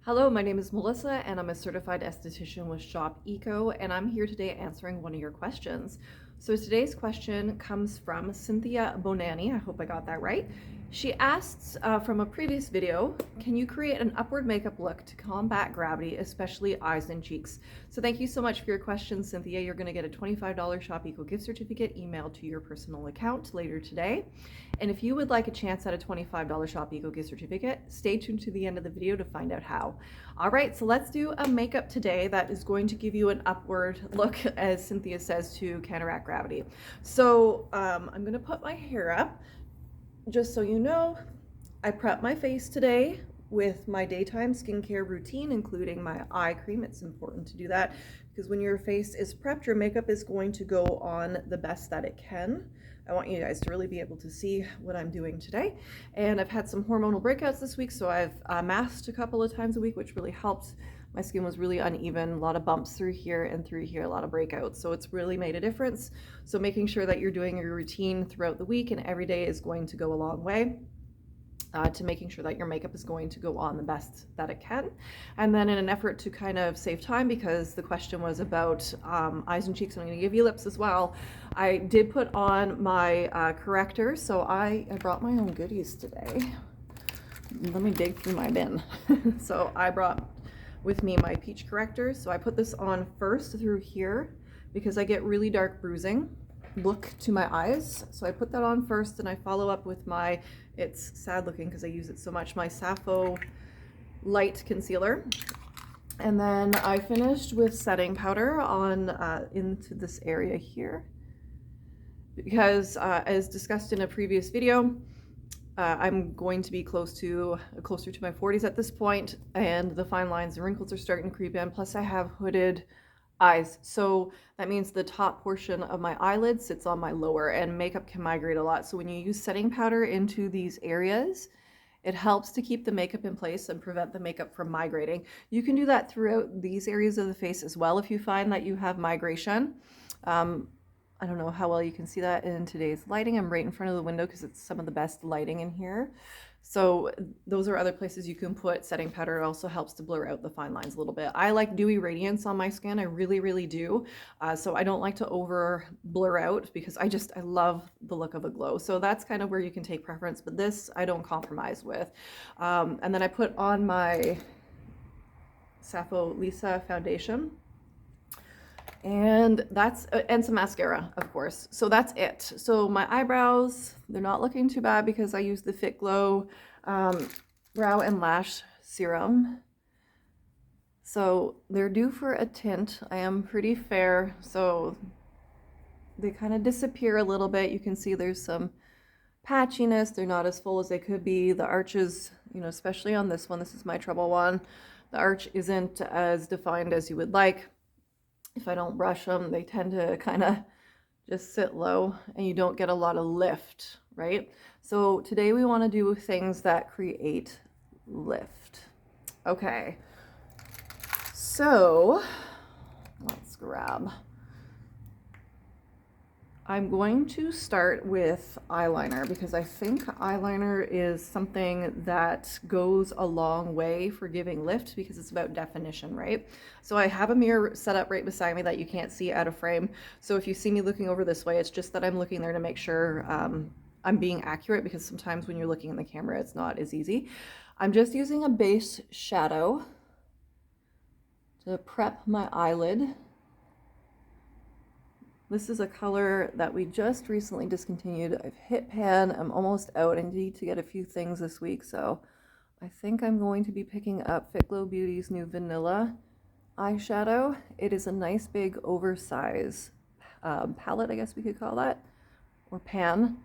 Hello, my name is Melissa and I'm a certified esthetician with Shop Eco, and I'm here today answering one of your questions. So today's question comes from Cynthia Bonani. I hope I got that right. She asks from a previous video, can you create an upward makeup look to combat gravity, especially eyes and cheeks? So thank you so much for your question, Cynthia. You're going to get a $25 Shop Eco gift certificate emailed to your personal account later today. And if you would like a chance at a $25 Shop Eco gift certificate, stay tuned to the end of the video to find out how. All right, so let's do a makeup today that is going to give you an upward look, as Cynthia says, to counteract gravity. So I'm gonna put my hair up. Just so you know, I prep my face today with my daytime skincare routine, including my eye cream. It's important to do that because when your face is prepped, your makeup is going to go on the best that it can. I want you guys to really be able to see what I'm doing today. And I've had some hormonal breakouts this week, so I've masked a couple of times a week, which really helped. My skin was really uneven, a lot of bumps through here and through here, a lot of breakouts. So it's really made a difference. So making sure that you're doing your routine throughout the week and every day is going to go a long way. To making sure that your makeup is going to go on the best that it can. And then in an effort to kind of save time, because the question was about eyes and cheeks, and I'm going to give you lips as well, I did put on my corrector. So I brought my own goodies today. Let me dig through my bin. So I brought with me my peach corrector. So I put this on first through here because I get really dark bruising look to my eyes. So I put that on first, and I follow up with my, it's sad looking because I use it so much, my Sappho light concealer. And then I finished with setting powder on into this area here because as discussed in a previous video, I'm going to be closer to my 40s at this point, and the fine lines and wrinkles are starting to creep in. Plus I have hooded eyes, so that means the top portion of my eyelid sits on my lower, and makeup can migrate a lot. So when you use setting powder into these areas, it helps to keep the makeup in place and prevent the makeup from migrating. You can do that throughout these areas of the face as well if you find that you have migration. I don't know how well you can see that in today's lighting. I'm right in front of the window because it's some of the best lighting in here. So those are other places you can put setting powder. It also helps to blur out the fine lines a little bit. I like dewy radiance on my skin. I really, really do. So I don't like to over blur out because I love the look of a glow. So that's kind of where you can take preference, but this I don't compromise with. And then I put on my Sappho Lisa foundation. And that's, and some mascara, of course. So that's it. So my eyebrows, they're not looking too bad because I use the Fit Glow brow and lash serum. So they're due for a tint. I am pretty fair, so they kind of disappear a little bit. You can see there's some patchiness. They're not as full as they could be. The arches, you know, especially on this one, this is my trouble one. The arch isn't as defined as you would like. If I don't brush them, they tend to kind of just sit low and you don't get a lot of lift, right? So today we want to do things that create lift. Okay, so let's grab. I'm going to start with eyeliner because I think eyeliner is something that goes a long way for giving lift because it's about definition, right? So I have a mirror set up right beside me that you can't see out of frame. So if you see me looking over this way, it's just that I'm looking there to make sure I'm being accurate, because sometimes when you're looking in the camera, it's not as easy. I'm just using a base shadow to prep my eyelid. This is a color that we just recently discontinued. I've hit pan. I'm almost out. I need to get a few things this week, so I think I'm going to be picking up Fit Glow Beauty's new Vanilla eyeshadow. It is a nice big oversize palette, I guess we could call that, or pan.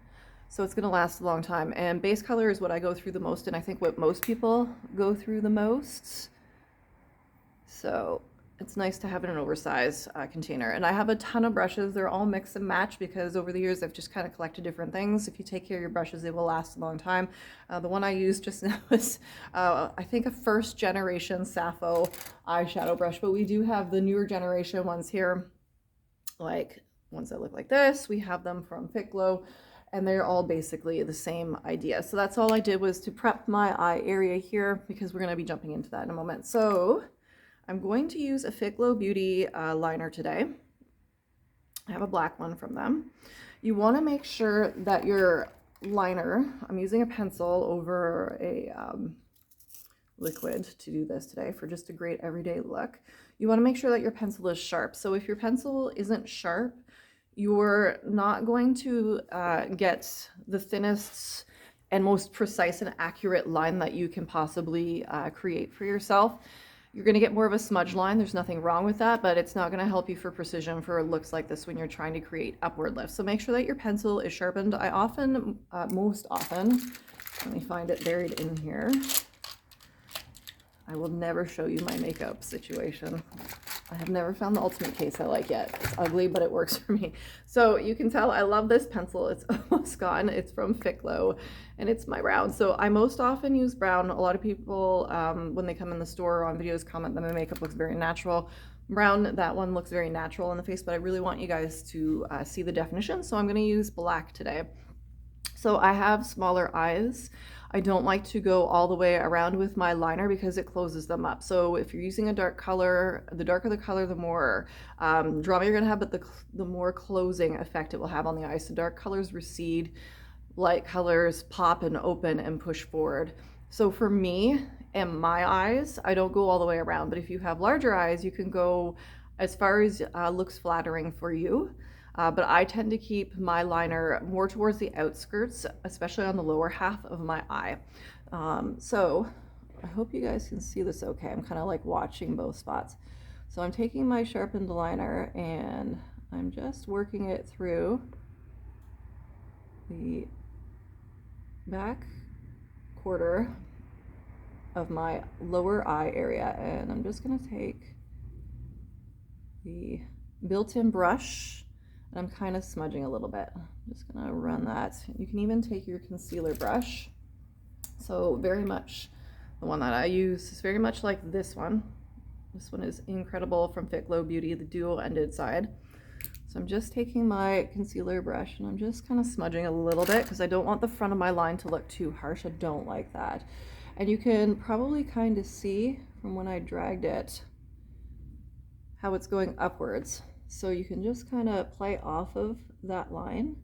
So it's going to last a long time. And base color is what I go through the most, and I think what most people go through the most. So it's nice to have in an oversized container. And I have a ton of brushes. They're all mix and match because over the years I've just kind of collected different things. If you take care of your brushes, they will last a long time. The one I used just now is, I think, a first generation Sappho eyeshadow brush, but we do have the newer generation ones here, like ones that look like this. We have them from Fit Glow. and they're all basically the same idea. So that's all I did, was to prep my eye area here, because we're going to be jumping into that in a moment. So I'm going to use a Fit Glow Beauty liner today. I have a black one from them. You want to make sure that your liner, I'm using a pencil over a liquid to do this today for just a great everyday look. You want to make sure that your pencil is sharp. So if your pencil isn't sharp, you're not going to get the thinnest and most precise and accurate line that you can possibly create for yourself. You're going to get more of a smudge line. There's nothing wrong with that, but it's not going to help you for precision for looks like this when you're trying to create upward lift. So make sure that your pencil is sharpened. I often, most often, let me find it buried in here. I will never show you my makeup situation. I have never found the ultimate case I like yet. It's ugly, but it works for me. So you can tell I love this pencil. It's almost gone. It's from Fit Glow, and it's my brown. So I most often use brown. A lot of people, when they come in the store or on videos, comment that my makeup looks very natural. Brown, that one looks very natural in the face, but I really want you guys to see the definition. So I'm going to use black today. So I have smaller eyes. I don't like to go all the way around with my liner because it closes them up. So if you're using a dark color, the darker the color, the more drama you're gonna have, but the more closing effect it will have on the eyes. So dark colors recede, light colors pop and open and push forward. So for me and my eyes, I don't go all the way around, but if you have larger eyes, you can go as far as looks flattering for you. But I tend to keep my liner more towards the outskirts, especially on the lower half of my eye. So I hope you guys can see this okay. I'm kind of like watching both spots. So I'm taking my sharpened liner and I'm just working it through the back quarter of my lower eye area. And I'm just gonna take the built-in brush, and I'm kind of smudging a little bit. I'm just gonna run that. You can even take your concealer brush. So very much, the one that I use is very much like this one. This one is incredible from Fit Glow Beauty, the dual-ended side. So I'm just taking my concealer brush and I'm just kind of smudging a little bit because I don't want the front of my line to look too harsh. I don't like that. And you can probably kind of see from when I dragged it how it's going upwards. So you can just kind of play off of that line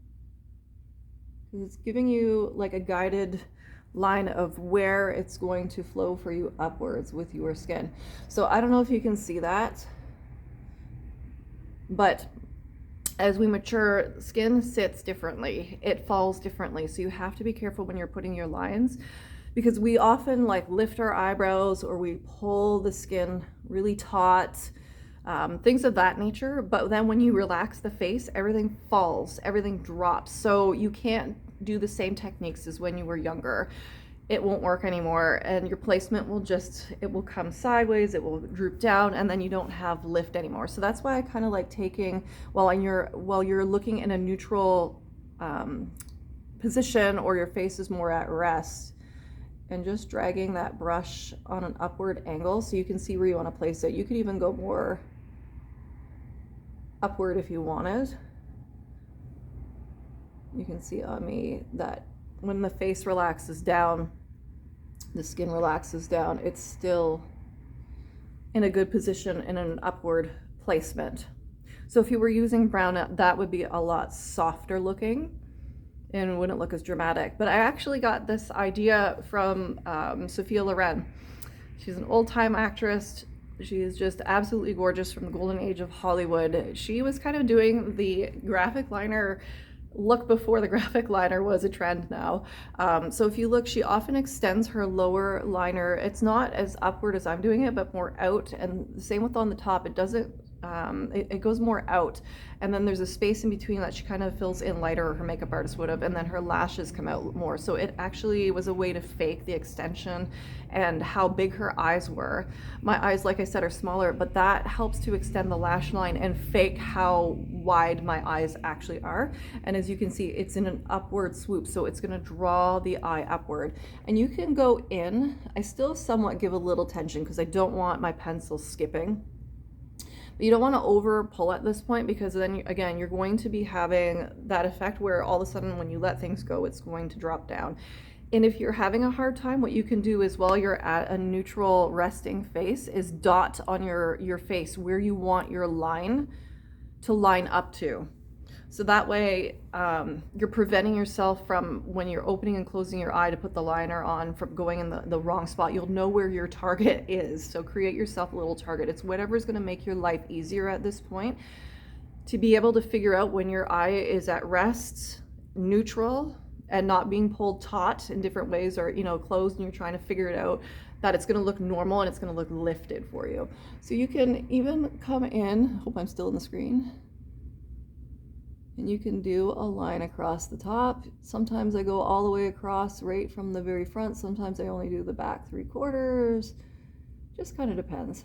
because it's giving you like a guided line of where it's going to flow for you upwards with your skin. So I don't know if you can see that, but as we mature, skin sits differently. It falls differently. So you have to be careful when you're putting your lines, because we often like lift our eyebrows or we pull the skin really taut, things of that nature. But then when you relax the face, everything falls, everything drops. So you can't do the same techniques as when you were younger. It won't work anymore, and your placement will it will come sideways, it will droop down, and then you don't have lift anymore. So that's why I kind of like taking, while you're looking in a neutral position, or your face is more at rest, and just dragging that brush on an upward angle so you can see where you want to place it. You could even go more upward if you wanted. You can see on me that when the face relaxes down, the skin relaxes down, it's still in a good position in an upward placement. So if you were using brown, that would be a lot softer looking and wouldn't look as dramatic. But I actually got this idea from Sophia Loren. She's an old-time actress. She is just absolutely gorgeous, from the golden age of Hollywood. She was kind of doing the graphic liner look before the graphic liner was a trend now. So if you look, she often extends her lower liner. It's not as upward as I'm doing it, but more out. And the same with on the top. It doesn't, it goes more out. And then there's a space in between that she kind of fills in lighter, or her makeup artist would have, and then her lashes come out more. So it actually was a way to fake the extension and how big her eyes were. My eyes, like I said, are smaller, but that helps to extend the lash line and fake how wide my eyes actually are. And as you can see, it's in an upward swoop, so it's gonna draw the eye upward. And you can go in, I still somewhat give a little tension because I don't want my pencil skipping. But you don't want to over pull at this point, because then again, you're going to be having that effect where all of a sudden when you let things go, it's going to drop down. And if you're having a hard time, what you can do is, while you're at a neutral resting face, is dot on your face where you want your line to line up to. So that way you're preventing yourself from, when you're opening and closing your eye to put the liner on, from going in the wrong spot. You'll know where your target is. So create yourself a little target. It's whatever's going to make your life easier at this point, to be able to figure out when your eye is at rest, neutral, and not being pulled taut in different ways, or closed, and you're trying to figure it out, that it's going to look normal and it's going to look lifted for you. So you can even come in, hope I'm still in the screen, and you can do a line across the top. Sometimes I go all the way across right from the very front. Sometimes I only do the back 3/4. Just kind of depends.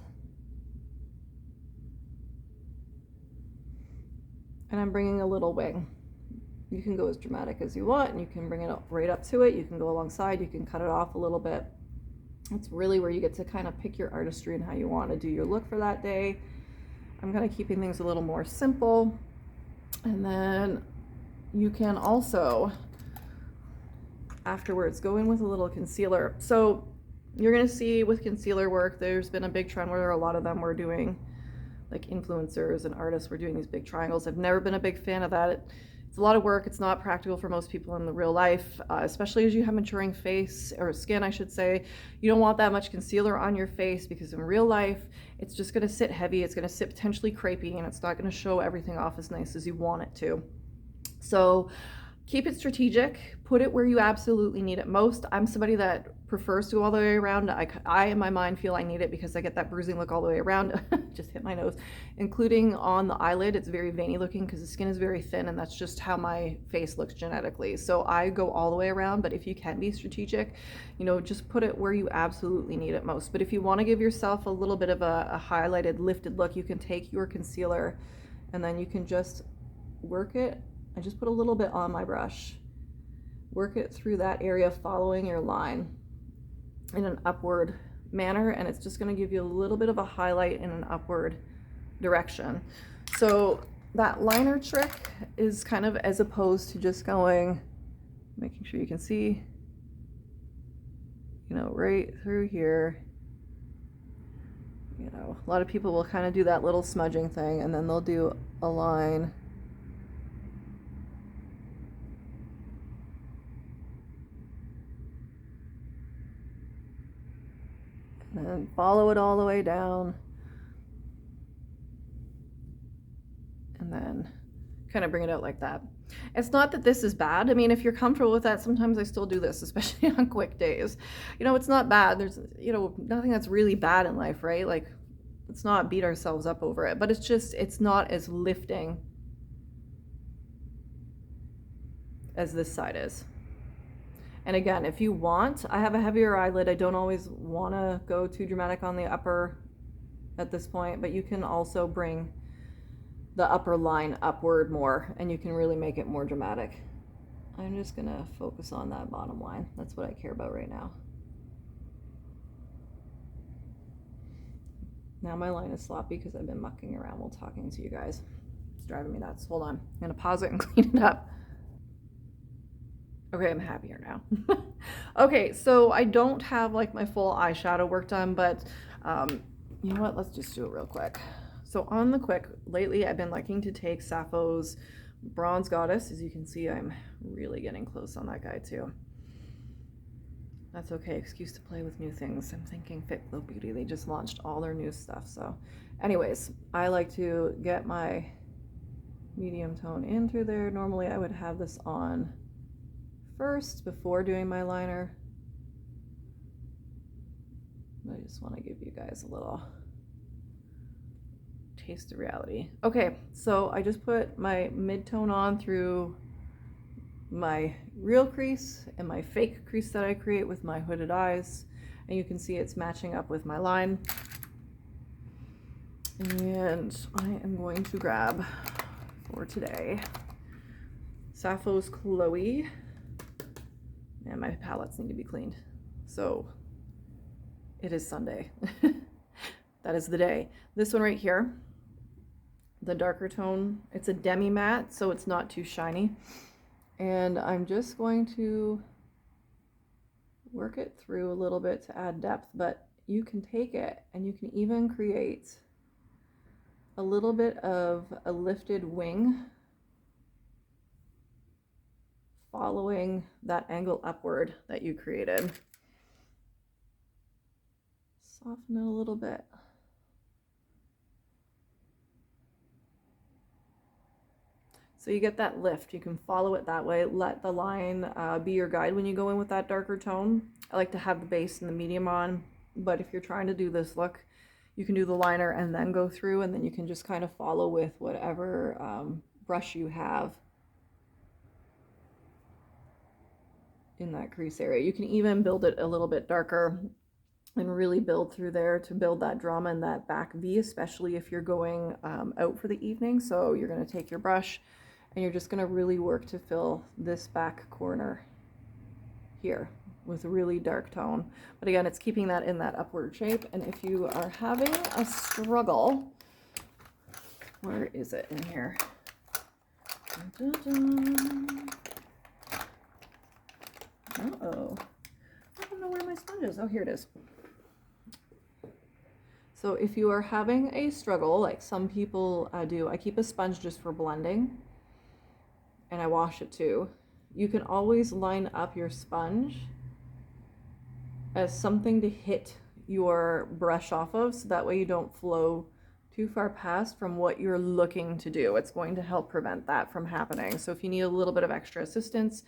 And I'm bringing a little wing. You can go as dramatic as you want, and you can bring it up right up to it. You can go alongside, you can cut it off a little bit. That's really where you get to kind of pick your artistry and how you want to do your look for that day. I'm kind of keeping things a little more simple. And then you can also, afterwards, go in with a little concealer. So you're going to see with concealer work, there's been a big trend where a lot of them were doing, like influencers and artists were doing these big triangles. I've never been a big fan of that. It's a lot of work. It's not practical for most people in the real life, especially as you have maturing face, or skin, I should say. You don't want that much concealer on your face, because in real life, it's just going to sit heavy. It's going to sit potentially crepey, and it's not going to show everything off as nice as you want it to. So keep it strategic. Put it where you absolutely need it most. I'm somebody that prefers to go all the way around. I in my mind feel I need it because I get that bruising look all the way around. Just hit my nose. Including on the eyelid, it's very veiny looking because the skin is very thin, and that's just how my face looks genetically. So I go all the way around, but if you can be strategic, just put it where you absolutely need it most. But if you want to give yourself a little bit of a highlighted, lifted look, you can take your concealer and then you can just work it. I just put a little bit on my brush. Work it through that area following your line in an upward manner, and it's just going to give you a little bit of a highlight in an upward direction. So that liner trick is kind of, as opposed to just going, making sure you can see, right through here. A lot of people will kind of do that little smudging thing, and then they'll do a line and follow it all the way down, and then kind of bring it out like that. It's not that this is bad. I mean, if you're comfortable with that, sometimes I still do this, especially on quick days. It's not bad. There's, nothing that's really bad in life, right? Like, let's not beat ourselves up over it, but it's not as lifting as this side is. And again, if you want, I have a heavier eyelid. I don't always want to go too dramatic on the upper at this point, but you can also bring the upper line upward more, and you can really make it more dramatic. I'm just going to focus on that bottom line. That's what I care about right now. Now my line is sloppy because I've been mucking around while talking to you guys. It's driving me nuts. Hold on. I'm going to pause it and clean it up. Okay, I'm happier now. Okay, so I don't have like my full eyeshadow work done, but you know what? Let's just do it real quick. So on the quick, lately I've been liking to take Sappho's Bronze Goddess. As you can see, I'm really getting close on that guy too. That's okay, excuse to play with new things. I'm thinking Fit Glow Beauty, they just launched all their new stuff. So anyways, I like to get my medium tone in through there. Normally I would have this on first before doing my liner. I just want to give you guys a little taste of reality. Okay, so I just put my mid-tone on through my real crease and my fake crease that I create with my hooded eyes, and you can see it's matching up with my line. And I am going to grab for today Sappho's Chloe. And my palettes need to be cleaned. So it is Sunday. That is the day. This one right here the darker tone. It's a demi matte, so it's not too shiny. And I'm just going to work it through a little bit to add depth, but you can take it and you can even create a little bit of a lifted wing following that angle upward that you created. Soften it a little bit. So you get that lift. You can follow it that way. Let the line be your guide when you go in with that darker tone. I like to have the base and the medium on, but if you're trying to do this look, you can do the liner and then go through, and then you can just kind of follow with whatever brush you have in that crease area. You can even build it a little bit darker and really build through there to build that drama in that back V, especially if you're going out for the evening. So you're going to take your brush and you're just going to really work to fill this back corner here with a really dark tone. But again, it's keeping that in that upward shape. And if you are having a struggle, where is it in here? Dun, dun, dun. Uh-oh. I don't know where my sponge is. Oh, here it is. So if you are having a struggle, like some people do, I keep a sponge just for blending, and I wash it too. You can always line up your sponge as something to hit your brush off of, so that way you don't flow too far past from what you're looking to do. It's going to help prevent that from happening. So if you need a little bit of extra assistance,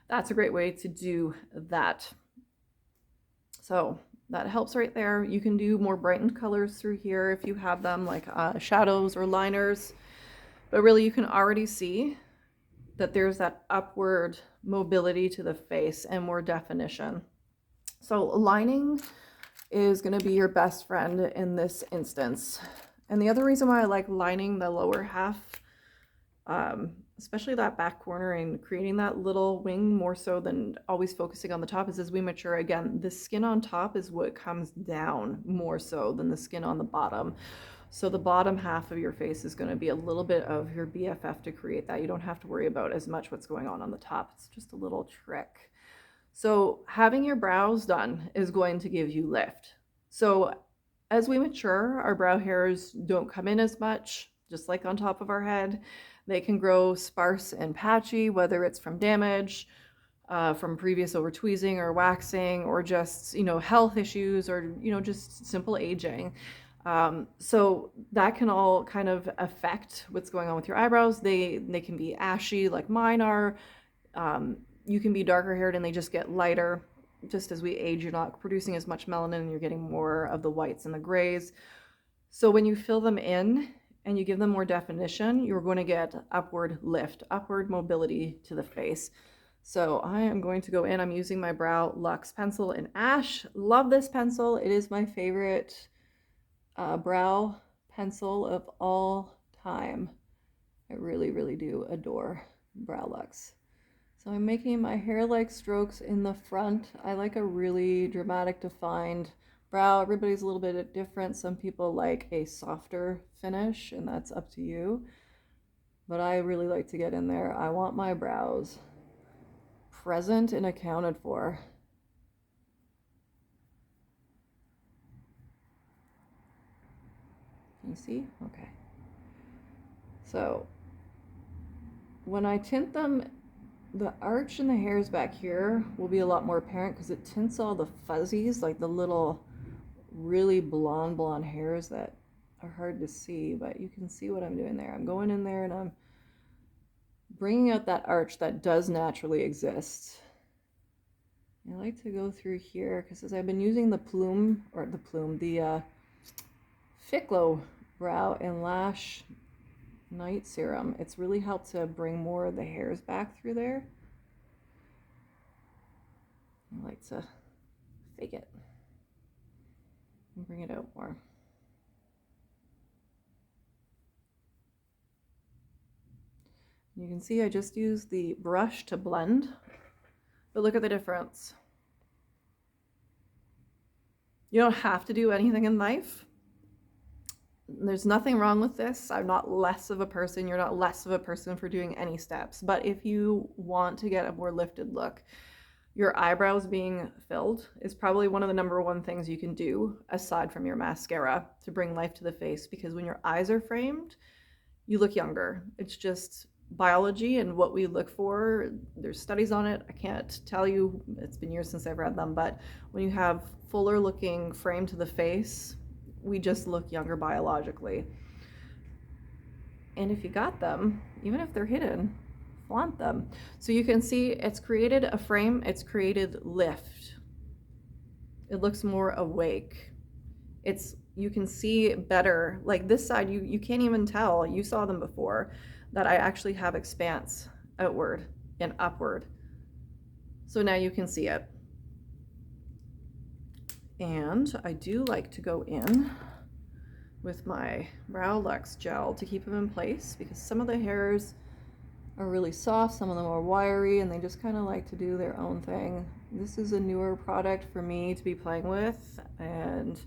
that's a great way to do that. So that helps right there. You can do more brightened colors through here if you have them, like shadows or liners. But really, you can already see that there's that upward mobility to the face and more definition. So lining is going to be your best friend in this instance. And the other reason why I like lining the lower half, especially that back corner, and creating that little wing more so than always focusing on the top, is as we mature, again, the skin on top is what comes down more so than the skin on the bottom. So the bottom half of your face is going to be a little bit of your BFF to create that. You don't have to worry about as much what's going on the top. It's just a little trick. So having your brows done is going to give you lift. So as we mature, our brow hairs don't come in as much, just like on top of our head. They can grow sparse and patchy, whether it's from damage, from previous over tweezing or waxing, or just, health issues, or, just simple aging. So that can all kind of affect what's going on with your eyebrows. They can be ashy like mine are. You can be darker haired and they just get lighter. Just as we age, you're not producing as much melanin and you're getting more of the whites and the grays. So when you fill them in and you give them more definition, you're going to get upward lift, upward mobility to the face. So I am going to go in. I'm using my Brow Luxe pencil in Ash. Love this pencil. It is my favorite brow pencil of all time. I really, really do adore Brow Luxe. So I'm making my hair-like strokes in the front. I like a really dramatic, defined brow. Everybody's a little bit different. Some people like a softer finish, and that's up to you. But I really like to get in there. I want my brows present and accounted for. Can you see? Okay. So when I tint them, the arch in the hairs back here will be a lot more apparent because it tints all the fuzzies, like the little really blonde hairs that are hard to see, but you can see what I'm doing there. I'm going in there and I'm bringing out that arch that does naturally exist. I like to go through here because as I've been using the Ficlo Brow and Lash Night Serum, it's really helped to bring more of the hairs back through there. I like to fake it and bring it out more. You can see I just used the brush to blend, but look at the difference. You don't have to do anything in life. There's nothing wrong with this. I'm not less of a person. You're not less of a person for doing any steps. But if you want to get a more lifted look, your eyebrows being filled is probably one of the number one things you can do aside from your mascara to bring life to the face, because when your eyes are framed, you look younger. It's just biology and what we look for. There's studies on it. I can't tell you, it's been years since I've read them, but when you have fuller looking frame to the face, we just look younger biologically. And if you got them, even if they're hidden, flaunt them. So you can see it's created a frame, it's created lift. It looks more awake. You can see better. Like this side, you can't even tell, you saw them before, that I actually have expanse outward and upward. So now you can see it. And I do like to go in with my Brow Luxe gel to keep them in place, because some of the hairs are really soft, some of them are wiry, and they just kind of like to do their own thing. This is a newer product for me to be playing with, and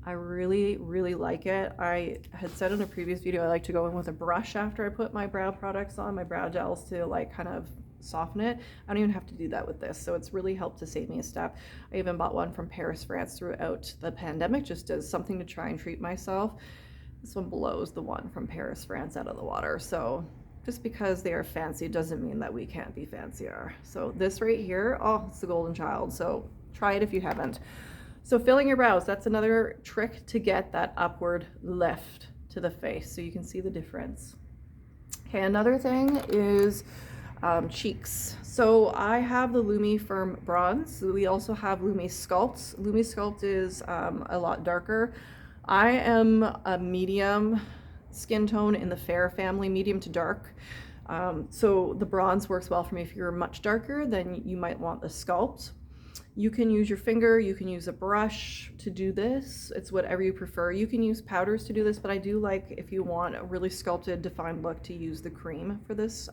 I really, really like it. I had said in a previous video I like to go in with a brush after I put my brow products on, my brow gels, to like kind of soften it. I don't even have to do that with this, so it's really helped to save me a step. I even bought one from Paris, France throughout the pandemic, just as something to try and treat myself. This one blows the one from Paris, France out of the water. So just because they are fancy doesn't mean that we can't be fancier. So this right here, oh, it's the golden child. So try it if you haven't. So filling your brows, that's another trick to get that upward lift to the face, so you can see the difference. Okay, another thing is cheeks. So I have the Lumi Firm Bronze. We also have Lumi Sculpt. Lumi Sculpt is a lot darker. I am a medium skin tone in the fair family, medium to dark. So the bronze works well for me. If you're much darker, then you might want the Sculpt. You can use your finger, you can use a brush to do this. It's whatever you prefer. You can use powders to do this, but I do like, if you want a really sculpted, defined look, to use the cream for this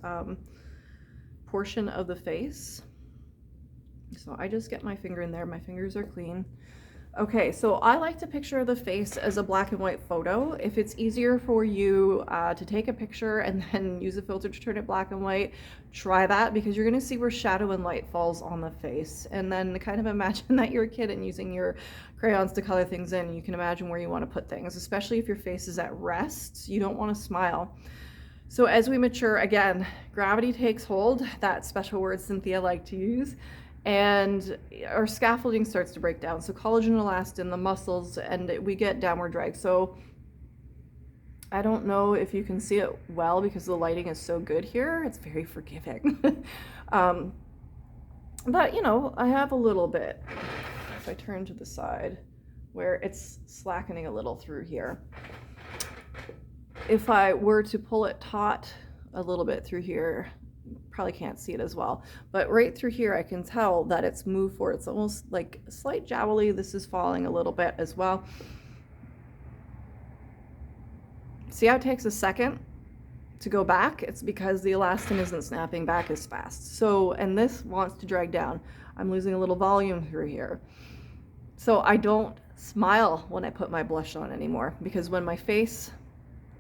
portion of the face. So I just get my finger in there. My fingers are clean. Okay, so I like to picture the face as a black and white photo. If it's easier for you to take a picture and then use a filter to turn it black and white, try that, because you're gonna see where shadow and light falls on the face. And then kind of imagine that you're a kid and using your crayons to color things in. You can imagine where you wanna put things, especially if your face is at rest. You don't wanna smile. So as we mature, again, gravity takes hold, that special word Cynthia liked to use, and our scaffolding starts to break down. So collagen, elastin, the muscles, and we get downward drag. So I don't know if you can see it well because the lighting is so good here. It's very forgiving. But you know, I have a little bit, if I turn to the side, where it's slackening a little through here. If I were to pull it taut a little bit through here, probably can't see it as well, but right through here I can tell that it's moved forward. It's almost like a slight jowly. This is falling a little bit as well. See how it takes a second to go back? It's because the elastin isn't snapping back as fast. So, and this wants to drag down. I'm losing a little volume through here. So I don't smile when I put my blush on anymore, because when my face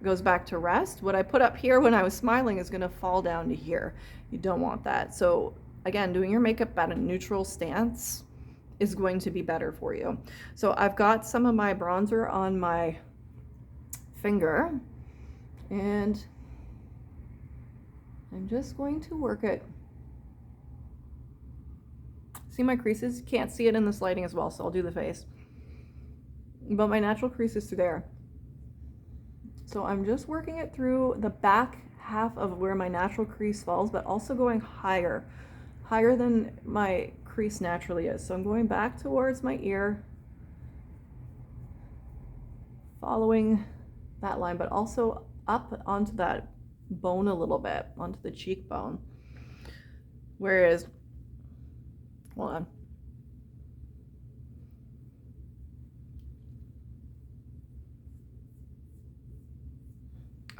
goes back to rest, what I put up here when I was smiling is going to fall down to here. You don't want that. So again, doing your makeup at a neutral stance is going to be better for you. So I've got some of my bronzer on my finger, and I'm just going to work it. See my creases? Can't see it in this lighting as well, so I'll do the face. But my natural crease is there. So I'm just working it through the back half of where my natural crease falls, but also going higher than my crease naturally is. So I'm going back towards my ear, following that line, but also up onto that bone a little bit, onto the cheekbone. Whereas, hold on.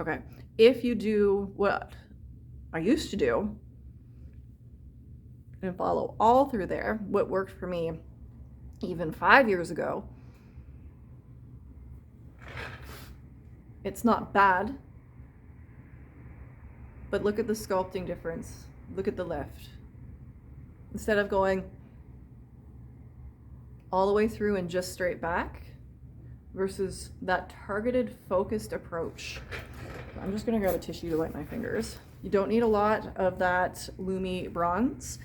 Okay, if you do what I used to do and follow all through there, what worked for me even 5 years ago, It's not bad, but look at the sculpting difference. Look at the lift. Instead of going all the way through and just straight back versus that targeted, focused approach. I'm just gonna grab a tissue to wipe my fingers. You don't need a lot of that Lumi bronze.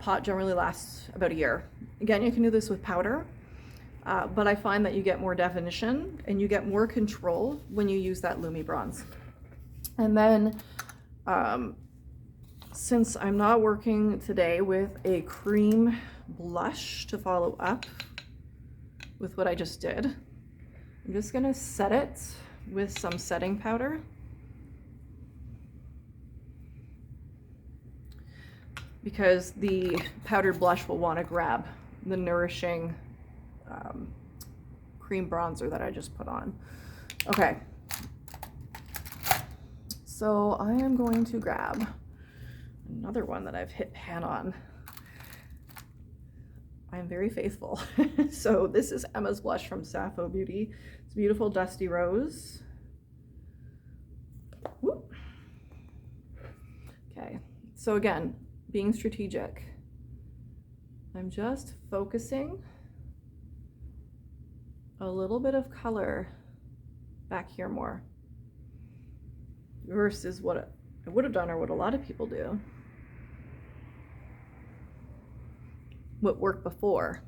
Pot generally lasts about a year. Again, you can do this with powder, but I find that you get more definition and you get more control when you use that Lumi bronze. And then, since I'm not working today with a cream blush to follow up with what I just did, I'm just gonna set it with some setting powder. Because the powdered blush will want to grab the nourishing cream bronzer that I just put on. Okay, so I am going to grab another one that I've hit pan on. I'm very faithful. So this is Emma's blush from Sappho Beauty. It's beautiful dusty rose. Whoop. Okay, so again, being strategic, I'm just focusing a little bit of color back here more versus what I would have done or what a lot of people do. What worked before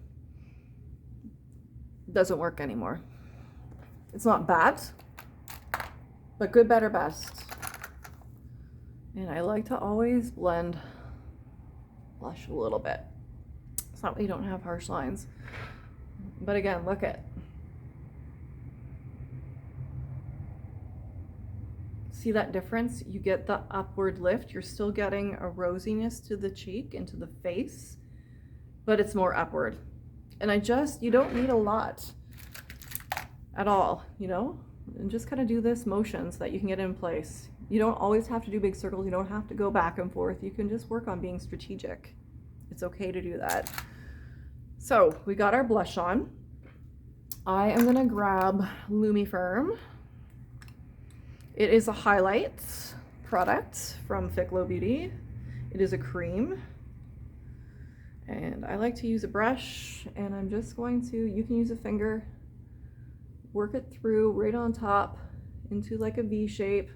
doesn't work anymore. It's not bad, but good, better, best. And I like to always blend blush a little bit. It's not that you don't have harsh lines, but again, look at, see that difference? You get the upward lift. You're still getting a rosiness to the cheek and to the face, but it's more upward. And you don't need a lot at all, you know, and just kind of do this motion so that you can get in place. You don't always have to do big circles. You don't have to go back and forth. You can just work on being strategic. It's okay to do that. So we got our blush on. I am gonna grab Lumi Firm. It is a highlight product from Thick Glow Beauty. It is a cream. And I like to use a brush, and I'm just going to, you can use a finger, work it through right on top into like a V shape,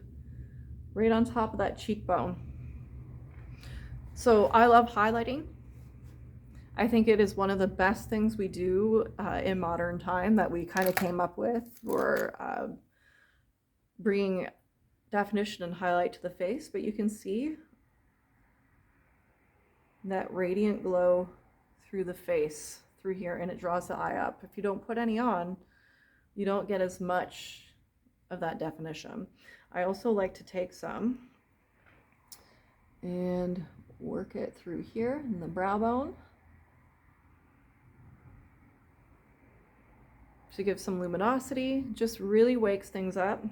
right on top of that cheekbone. So I love highlighting. I think it is one of the best things we do in modern time that we kind of came up with for bringing definition and highlight to the face, but you can see that radiant glow through the face, through here, and it draws the eye up. If you don't put any on, you don't get as much of that definition. I also like to take some and work it through here in the brow bone to give some luminosity. Just really wakes things up.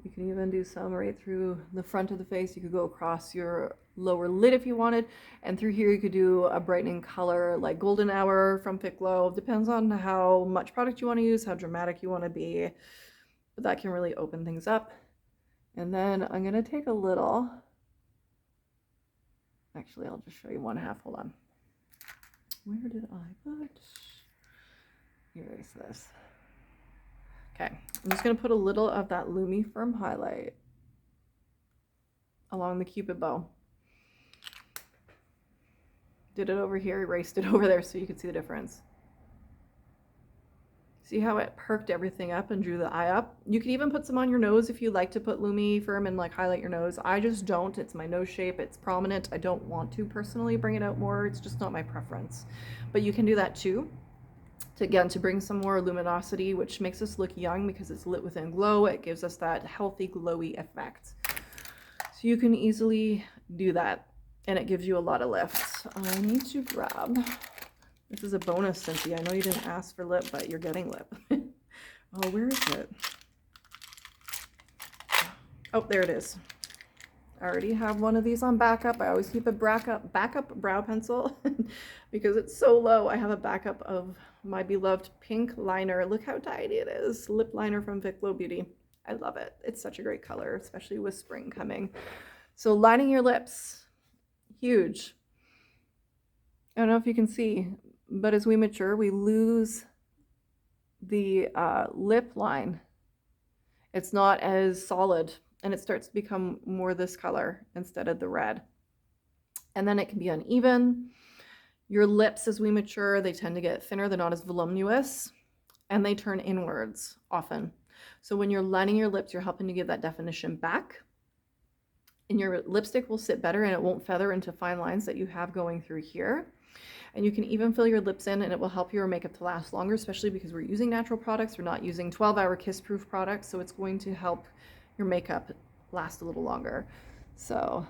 You can even do some right through the front of the face. You could go across your lower lid if you wanted, and through here you could do a brightening color like Golden Hour from Thick Glow. Depends on how much product you want to use, how dramatic you want to be, but that can really open things up. And then I'm going to take a little, actually I'll just show you one half. Hold on, where did I put, erase this. Okay, I'm just going to put a little of that Lumi Firm highlight along the Cupid bow. Did it over here, erased it over there so you could see the difference. See how it perked everything up and drew the eye up? You can even put some on your nose if you like to put Lumi Firm and like highlight your nose. I just don't. It's my nose shape. It's prominent. I don't want to personally bring it out more. It's just not my preference. But you can do that too. To bring some more luminosity, which makes us look young because it's lit within glow. It gives us that healthy, glowy effect. So you can easily do that, and it gives you a lot of lift. I need to grab, this is a bonus, Cynthia. I know you didn't ask for lip, but you're getting lip. Oh, where is it? Oh, there it is. I already have one of these on backup. I always keep a backup brow pencil because it's so low. I have a backup of my beloved pink liner. Look how tiny it is. Lip liner from Thick Glow Beauty. I love it. It's such a great color, especially with spring coming. So lining your lips, huge. I don't know if you can see, but as we mature, we lose the lip line. It's not as solid, and it starts to become more this color instead of the red. And then it can be uneven. Your lips, as we mature, they tend to get thinner. They're not as voluminous, and they turn inwards often. So when you're lining your lips, you're helping to give that definition back, and your lipstick will sit better, and it won't feather into fine lines that you have going through here. And you can even fill your lips in, and it will help your makeup to last longer, especially because we're using natural products. We're not using 12-hour kiss-proof products, so it's going to help your makeup last a little longer. So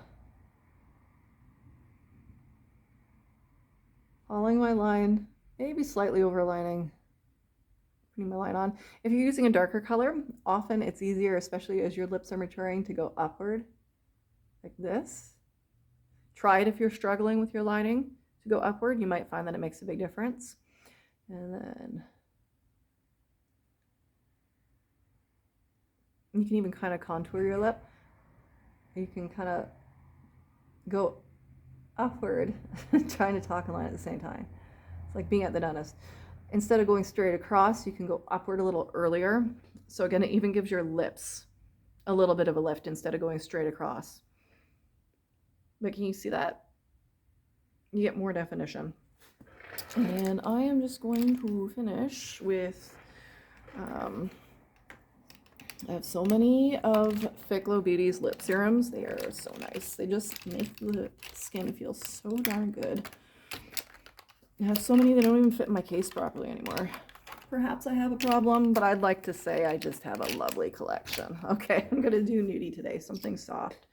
following my line, maybe slightly overlining, putting my line on. If you're using a darker color, often it's easier, especially as your lips are maturing, to go upward like this. Try it if you're struggling with your lining. To go upward, you might find that it makes a big difference. And then you can even kind of contour your lip. You can kind of go upward, trying to talk and line at the same time. It's like being at the dentist. Instead of going straight across, you can go upward a little earlier. So again, it even gives your lips a little bit of a lift instead of going straight across. But can you see that? You get more definition. And I am just going to finish with, I have so many of Fit Glow Beauty's lip serums. They are so nice. They just make the skin feel so darn good. I have so many that don't even fit in my case properly anymore. Perhaps I have a problem, but I'd like to say I just have a lovely collection. Okay, I'm gonna do nudie today, something soft.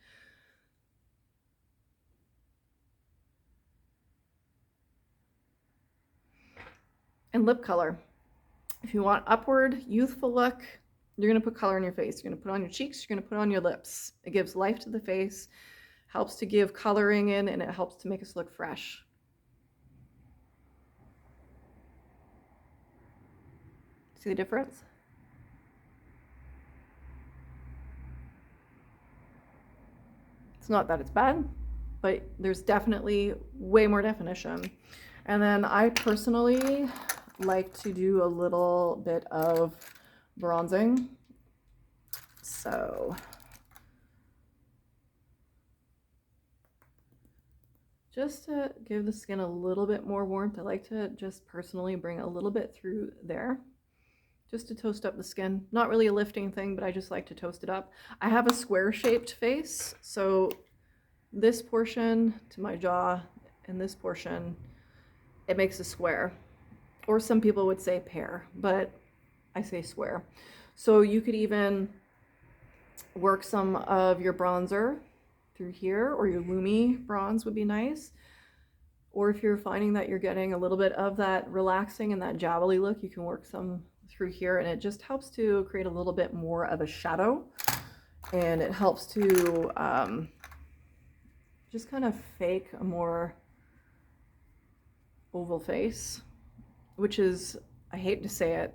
And lip color. If you want upward, youthful look, you're going to put color in your face. You're going to put on your cheeks, you're going to put on your lips. It gives life to the face, helps to give coloring in, and it helps to make us look fresh. See the difference? It's not that it's bad, but there's definitely way more definition. And then I personally like to do a little bit of bronzing. So just to give the skin a little bit more warmth, I like to just personally bring a little bit through there just to toast up the skin. Not really a lifting thing, but I just like to toast it up. I have a square shaped face, so this portion to my jaw and this portion, it makes a square. Or some people would say pear, but I say square. So you could even work some of your bronzer through here, or your Lumi bronze would be nice. Or if you're finding that you're getting a little bit of that relaxing and that jowly look, you can work some through here, and it just helps to create a little bit more of a shadow, and it helps to just kind of fake a more oval face, which is, I hate to say it,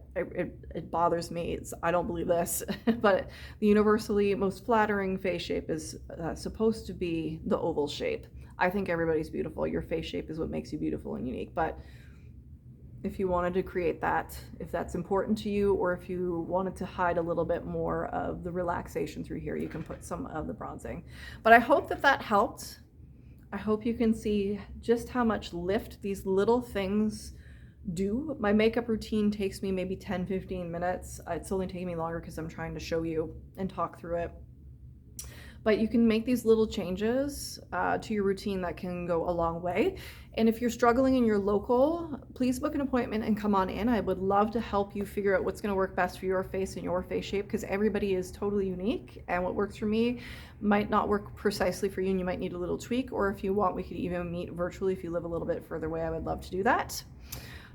it bothers me. I don't believe this, but the universally most flattering face shape is supposed to be the oval shape. I think everybody's beautiful. Your face shape is what makes you beautiful and unique. But if you wanted to create that, if that's important to you, or if you wanted to hide a little bit more of the relaxation through here, you can put some of the bronzing. But I hope that that helped. I hope you can see just how much lift these little things do. My makeup routine takes me maybe 10-15 minutes. It's only taking me longer because I'm trying to show you and talk through it. But you can make these little changes to your routine that can go a long way. And if you're struggling in your local, please book an appointment and come on in. I would love to help you figure out what's going to work best for your face and your face shape, because everybody is totally unique, and what works for me might not work precisely for you, and you might need a little tweak. Or if you want, we could even meet virtually if you live a little bit further away. I would love to do that.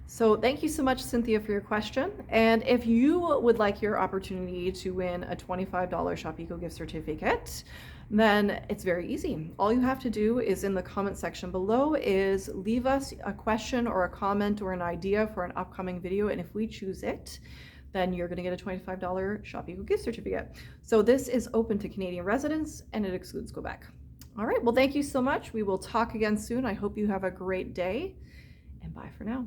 So thank you so much, Cynthia, for your question. And if you would like your opportunity to win a $25 Shop Eco gift certificate, then it's very easy. All you have to do is in the comment section below is leave us a question or a comment or an idea for an upcoming video. And if we choose it, then you're going to get a $25 Shop Eco gift certificate. So this is open to Canadian residents and it excludes Quebec. All right, well, thank you so much. We will talk again soon. I hope you have a great day, and bye for now.